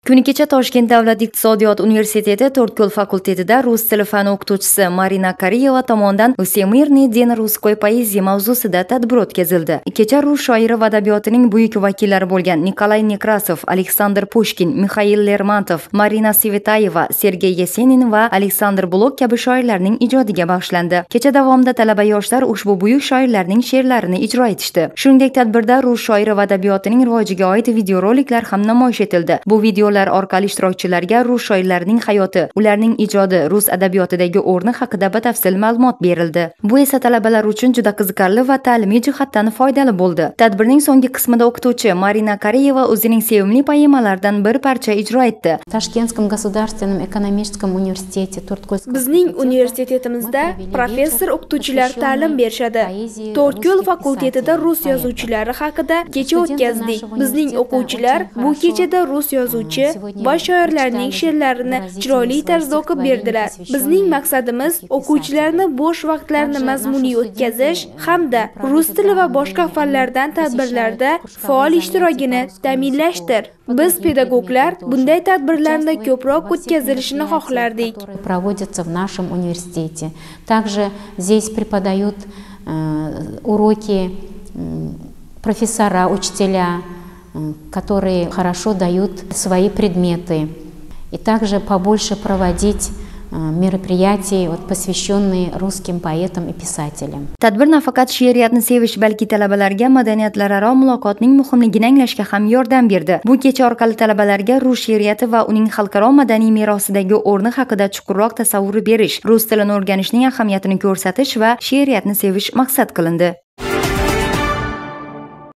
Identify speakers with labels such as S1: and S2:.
S1: Kuni kecha Toshkent davlat iqtisodiyot universiteti To'rtko'l fakultetida rus tili fani o'qituvchisi Marina Kariyeva tomonidan "Всемирный день русской поэзии" mavzusida tadbir o'tkazildi. Kecha rus shoiri va adabiyotining buyuk vakillari bo'lgan Nikolay Nekrasov, Aleksandr Pushkin, Mixail Lermontov, Marina Tsvetayeva, Sergey Yesenin va Aleksandr Blok kabi shoirlarning ijodiga bag'ishlandi. Kecha davomida talaba yoshlar ushbu buyuk shoirlarning she'rlarini ijro etishdi. Shuningdek, tadbirda rus shoiri va adabiyotining rivojiga oid videoroliklar ham namoyish etildi. Bu videolar orqali ishtirokchilarga rus shoirlarining hayoti, ularning ijodi, rus adabiyotidagi o'rni haqida batafsil ma'lumot berildi. Bu esa talabalar uchun juda qiziqarli va ta'limiy jihatdan foydali bo'ldi. Tadbirning so'nggi qismida o'qituvchi Marina Kariyeva o'zining sevimli poemalaridan bir parcha ijro etdi.
S2: Toshkentском государственном экономическом университете To'rtko'l
S3: Bizning universitetimizda professor o'qituvchilar ta'lim berishadi. To'rtko'l fakultetida rus yozuvchilari haqida kecha o'tkazdik. Bizning o'quvchilar bu kechada rus yozuvchi va shoirlarning she'rlarini chiroyli tarzda o'qib berdilar. Bizning maqsadimiz o'quvchilarni bo'sh vaqtlarini mazmunli o'tkazish hamda rus tili va boshqa fanlardan tadbirlarda faol ishtirokini ta'minlashdir. Biz pedagoglar bunday tadbirlarni ko'proq o'tkazilishini xohlardik.
S2: Проводятся в нашем университете. Также здесь преподают уроки профессора, учителя, которые хорошо дают свои предметы. И также побольше проводить мероприятий, посвященные русским поэтам и писателям.
S1: Tadbir nafaqat she'riyatni sevish, balki talabalarga madaniyatlararo muloqotning muhimligini anglashga ham yordam berdi. Bu kecha orqali talabalarga rus she'riyati va uning xalqaro madaniy merosidagi o'rni haqida chuqurroq tasavvur berish, rus tilini o'rganishning ahamiyatini ko'rsatish va she'riyatni sevish maqsad qilindi.